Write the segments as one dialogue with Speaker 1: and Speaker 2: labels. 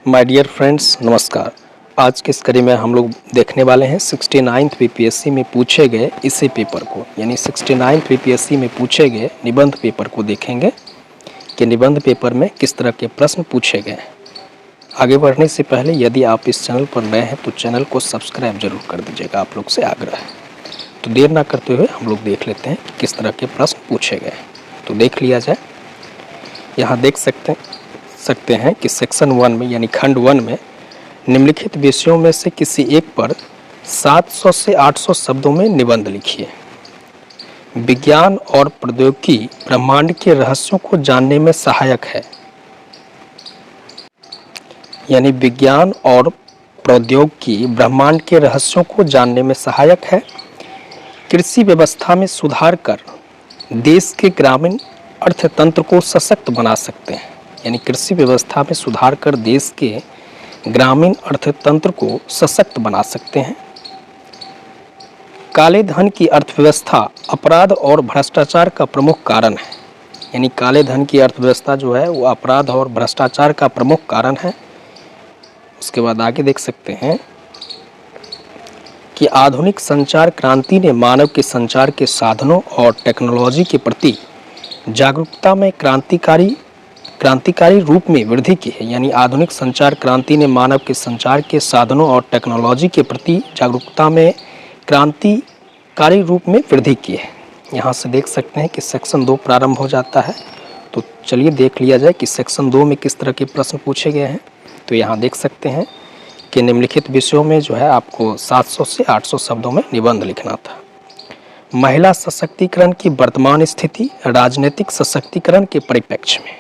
Speaker 1: My dear friends, नमस्कार। आज की इस कड़ी में हम लोग देखने वाले हैं 69th बीपीएससी में पूछे गए इसी पेपर को, यानी 69th बीपीएससी में पूछे गए निबंध पेपर को देखेंगे कि निबंध पेपर में किस तरह के प्रश्न पूछे गए हैं। आगे बढ़ने से पहले यदि आप इस चैनल पर नए हैं तो चैनल को सब्सक्राइब जरूर कर दीजिएगा, आप लोग से आग्रह है। तो देर ना करते हुए हम लोग देख लेते हैं कि किस तरह के प्रश्न पूछे गए। तो देख लिया जाए। यहाँ देख सकते हैं कि सेक्शन 1 में यानी खंड 1 में निम्नलिखित विषयों में से किसी एक पर 700 से 800 शब्दों में निबंध लिखिए। विज्ञान और प्रौद्योगिकी ब्रह्मांड के रहस्यों को जानने में सहायक है। यानी विज्ञान और प्रौद्योगिकी ब्रह्मांड के रहस्यों को जानने में सहायक है। कृषि व्यवस्था में सुधार कर देश के ग्रामीण अर्थतंत्र को सशक्त बना सकते हैं। यानी कृषि व्यवस्था में सुधार कर देश के ग्रामीण अर्थतंत्र को सशक्त बना सकते हैं। काले धन की अर्थव्यवस्था अपराध और भ्रष्टाचार का प्रमुख कारण है। यानी काले धन की अर्थव्यवस्था जो है वो अपराध और भ्रष्टाचार का प्रमुख कारण है। उसके बाद आगे देख सकते हैं कि आधुनिक संचार क्रांति ने मानव के संचार के साधनों और टेक्नोलॉजी के प्रति जागरूकता में क्रांतिकारी रूप में वृद्धि की है। यानी आधुनिक संचार क्रांति ने मानव के संचार के साधनों और टेक्नोलॉजी के प्रति जागरूकता में क्रांतिकारी रूप में वृद्धि की है। यहाँ से देख सकते हैं कि सेक्शन 2 प्रारंभ हो जाता है। तो चलिए देख लिया जाए कि सेक्शन 2 में किस तरह के प्रश्न पूछे गए हैं। तो यहाँ देख सकते हैं कि निम्नलिखित विषयों में जो है आपको 700 से 800 शब्दों में निबंध लिखना था। महिला सशक्तिकरण की वर्तमान स्थिति राजनीतिक सशक्तिकरण के परिप्रेक्ष्य में।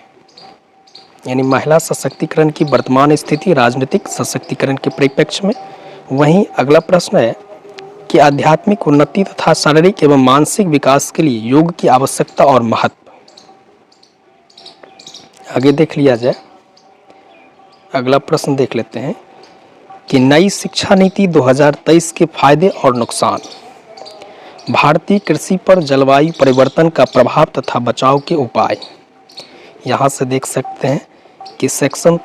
Speaker 1: यानी महिला सशक्तिकरण की वर्तमान स्थिति राजनीतिक सशक्तिकरण के परिप्रेक्ष्य में। वहीं अगला प्रश्न है कि आध्यात्मिक उन्नति तथा शारीरिक एवं मानसिक विकास के लिए योग की आवश्यकता और महत्व। आगे देख लिया जाए। अगला प्रश्न देख लेते हैं कि नई शिक्षा नीति 2023 के फायदे और नुकसान। भारतीय कृषि पर जलवायु परिवर्तन का प्रभाव तथा बचाव के उपाय। यहाँ से देख सकते हैं कि सेक्शन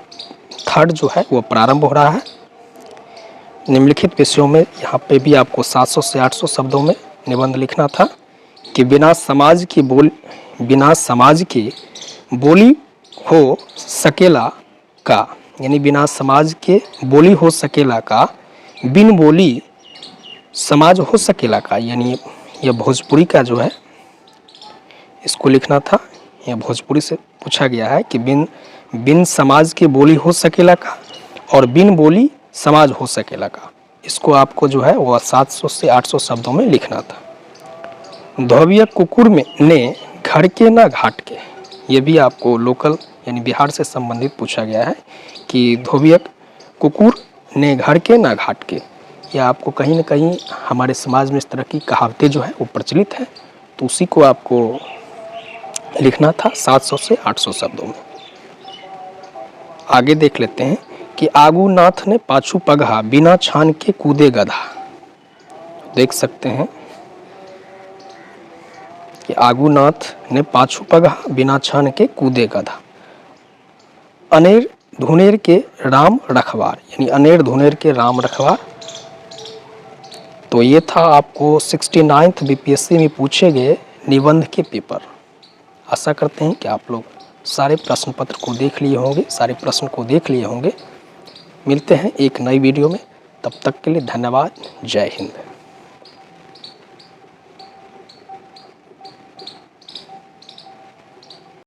Speaker 1: 3 जो है वो प्रारंभ हो रहा है। निम्नलिखित विषयों में यहाँ पे भी आपको 700 से 800 शब्दों में निबंध लिखना था कि बिना समाज की बोली हो सकेला का। यानी बिना समाज के बोली हो सकेला का, बिन बोली समाज हो सकेला का। यानी यह भोजपुरी का जो है इसको लिखना था। यह भोजपुरी से पूछा गया है कि बिन समाज के बोली हो सकेला का और बिन बोली समाज हो सकेला का। इसको आपको जो है वह 700 से 800 शब्दों में लिखना था। धोबिया कुकुर ने घर के ना घाट के। ये भी आपको लोकल यानी बिहार से संबंधित पूछा गया है कि धोबिया कुकुर ने घर के ना घाट के। यह आपको कहीं ना कहीं हमारे समाज में इस तरह की कहावतें जो है वो प्रचलित है। तो उसी को आपको लिखना था 700 से 800 शब्दों में। आगे देख लेते हैं कि आगूनाथ ने पाछू पगहा बिना छान के कूदे गधा। देख सकते हैं कि आगूनाथ ने पाछू पगहा बिना छान के कूदे गधा। अनेर धुनेर के राम रखवार। यानी अनेर धुनेर के राम रखवार। तो ये था आपको 69th बीपीएससी में पूछे गए निबंध के पेपर। आशा करते हैं कि आप लोग सारे प्रश्न पत्र को देख लिए होंगे, सारे प्रश्न को देख लिए होंगे। मिलते हैं एक नई वीडियो में, तब तक के लिए धन्यवाद। जय हिंद।